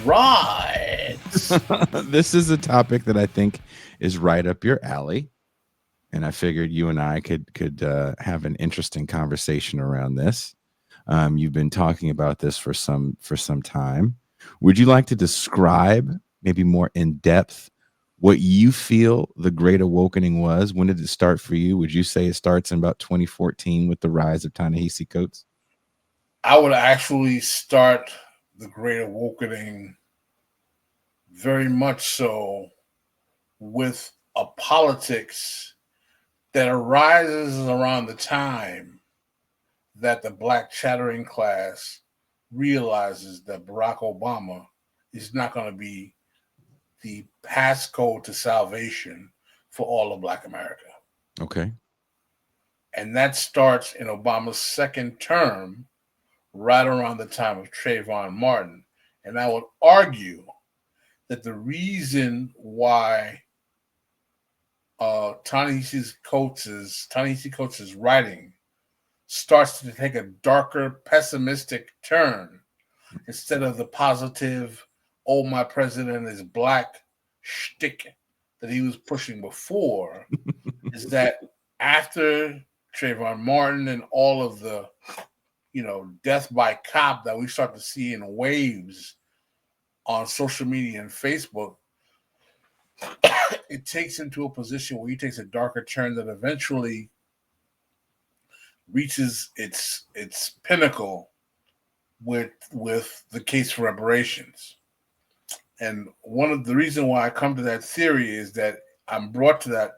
right. This is a topic that I think is right up your alley, and I figured you and I could have an interesting conversation around this. You've been talking about this for some time. Would you like to describe maybe more in depth what you feel the Great Awokening was? When did it start for you? Would you say it starts in about 2014 with the rise of Ta-Nehisi Coates? I would actually start the Great Awakening very much so with a politics that arises around the time that the black chattering class realizes that Barack Obama is not going to be the passcode to salvation for all of black America. Okay. And that starts in Obama's second term, right around the time of Trayvon Martin. And I would argue that the reason why Ta-Nehisi Coates' writing starts to take a darker, pessimistic turn instead of the positive, oh, my president is black shtick that he was pushing before, is that after Trayvon Martin and all of the, death by cop that we start to see in waves on social media and Facebook, it takes him to a position where he takes a darker turn that eventually reaches its pinnacle with the case for reparations. And one of the reason why I come to that theory is that I'm brought to that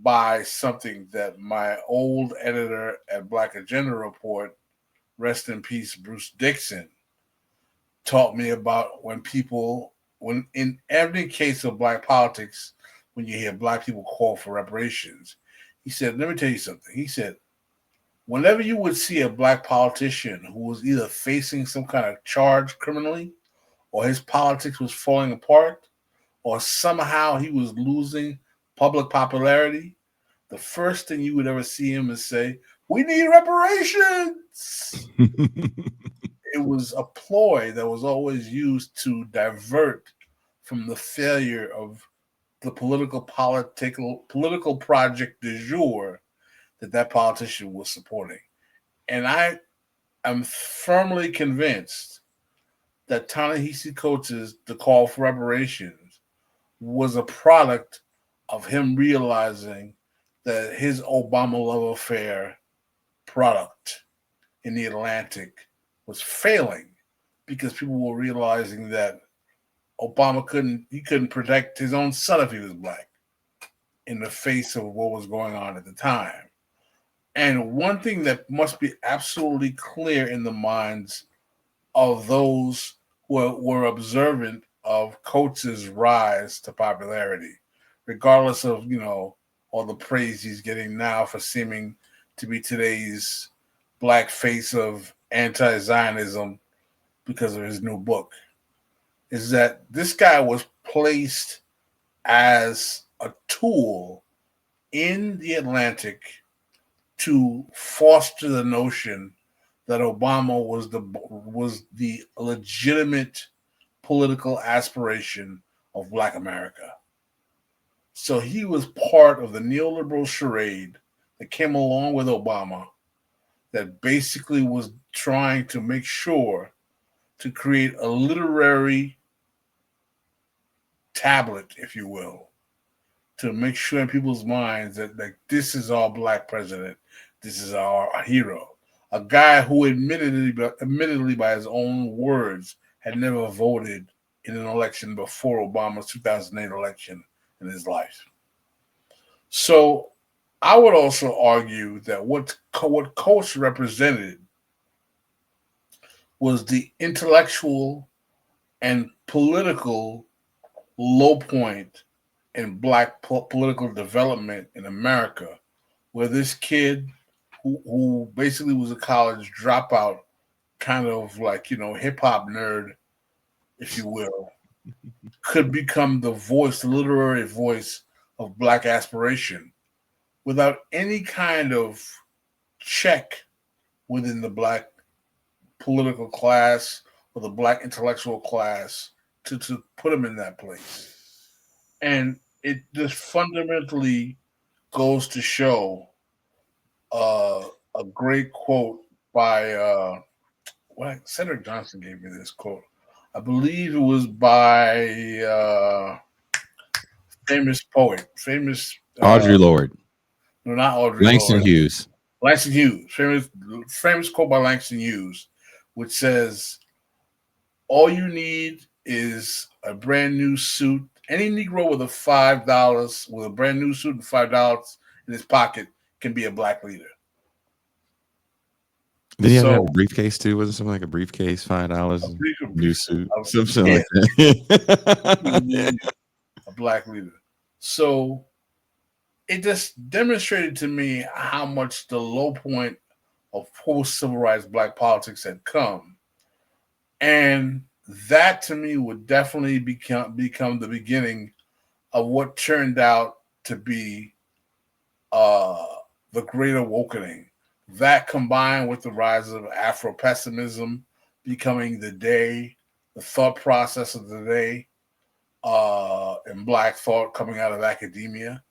by something that my old editor at Black Agenda Report, rest in peace, Bruce Dixon, taught me about when in every case of black politics, when you hear black people call for reparations, he said, let me tell you something. He said, whenever you would see a black politician who was either facing some kind of charge criminally, or his politics was falling apart, or somehow he was losing public popularity, the first thing you would ever see him is say, we need reparations. It was a ploy that was always used to divert from the failure of the political project du jour that politician was supporting. And I am firmly convinced that Ta-Nehisi Coates' The Call for Reparations was a product of him realizing that his Obama love affair product in the Atlantic was failing because people were realizing that Obama couldn't protect his own son if he was black in the face of what was going on at the time. And one thing that must be absolutely clear in the minds of those who were observant of Coates's rise to popularity, regardless of all the praise he's getting now for seeming to be today's black face of anti-Zionism because of his new book, is that this guy was placed as a tool in the Atlantic to foster the notion that Obama was the legitimate political aspiration of Black America. So he was part of the neoliberal charade that came along with Obama that basically was trying to make sure to create a literary tablet, if you will, to make sure in people's minds that like this is our black president, this is our hero, a guy who admittedly by his own words had never voted in an election before Obama's 2008 election in his life. So I would also argue that what Coates represented was the intellectual and political low point in black political development in America, where this kid who basically was a college dropout, kind of like, hip hop nerd, if you will, could become the voice, the literary voice of black aspiration without any kind of check within the black political class for the black intellectual class to put them in that place. And it just fundamentally goes to show uh, a great quote by Cedric Johnson gave me this quote. I believe it was by famous poet, famous Audre Lorde, no, not Audrey Langston Lorde, Hughes. Langston Hughes, famous quote by Langston Hughes, which says, "All you need is a brand new suit. Any Negro with $5 with a brand new suit and $5 in his pocket can be a black leader." Did he have to have So a briefcase too? Wasn't something like a briefcase, a $5, new brief, suit, a, something yeah, like that? a black leader. So it just demonstrated to me how much the low point of post civil rights black politics had come. And that to me would definitely become the beginning of what turned out to be uh, the Great Awokening. That combined with the rise of Afro pessimism becoming the thought process of the day, and black thought coming out of academia.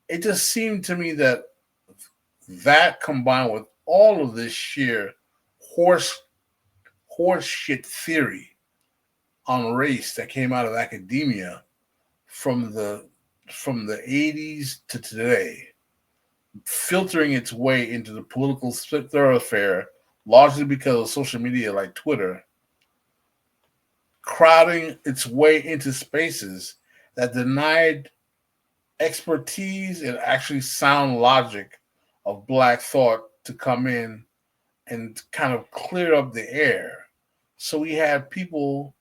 It just seemed to me that that combined with all of this sheer horse horse shit theory on race that came out of academia from the 80s to today, filtering its way into the political thoroughfare, largely because of social media like Twitter, crowding its way into spaces that denied expertise and actually sound logic of black thought to come in and kind of clear up the air. So we had people,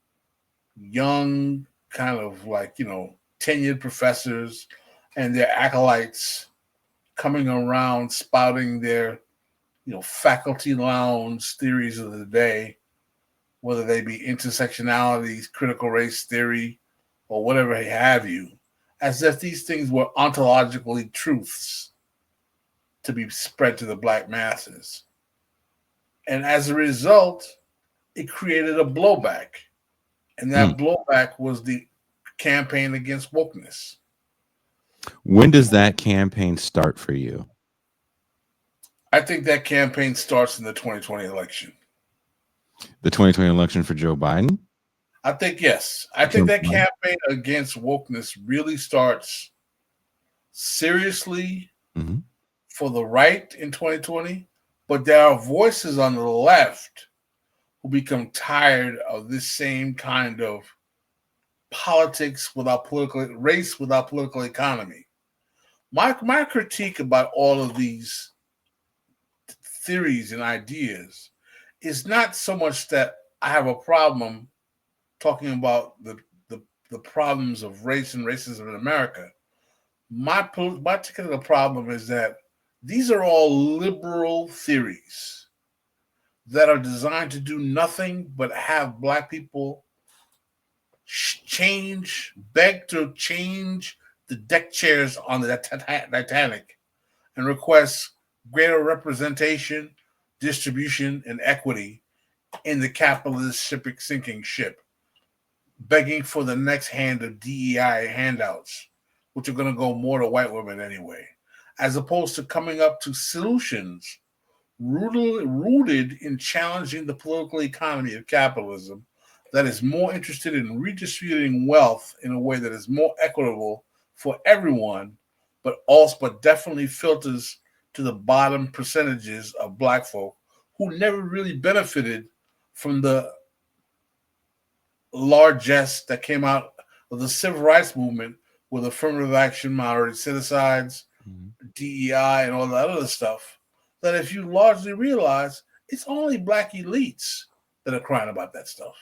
young, kind of like, tenured professors and their acolytes coming around spouting their, faculty lounge theories of the day, whether they be intersectionality, critical race theory, or whatever have you, as if these things were ontologically truths to be spread to the black masses. And as a result, it created a blowback. And that blowback was the campaign against wokeness. When does that campaign start for you? I think that campaign starts in the 2020 election. The 2020 election for Joe Biden? I think, yes. I think that campaign against wokeness really starts seriously for the right in 2020, but there are voices on the left who become tired of this same kind of politics without political race without political economy. My critique about all of these theories and ideas is not so much that I have a problem talking about the problems of race and racism in America. My particular problem is that these are all liberal theories that are designed to do nothing but have black people beg to change the deck chairs on the Titanic and request greater representation, distribution, and equity in the capitalist sinking ship, begging for the next hand of DEI handouts, which are going to go more to white women anyway, as opposed to coming up to solutions rooted in challenging the political economy of capitalism that is more interested in redistributing wealth in a way that is more equitable for everyone, but definitely filters to the bottom percentages of black folk who never really benefited from the largesse that came out of the civil rights movement with affirmative action, minority set-asides, DEI, and all that other stuff. That if you largely realize it's only black elites that are crying about that stuff.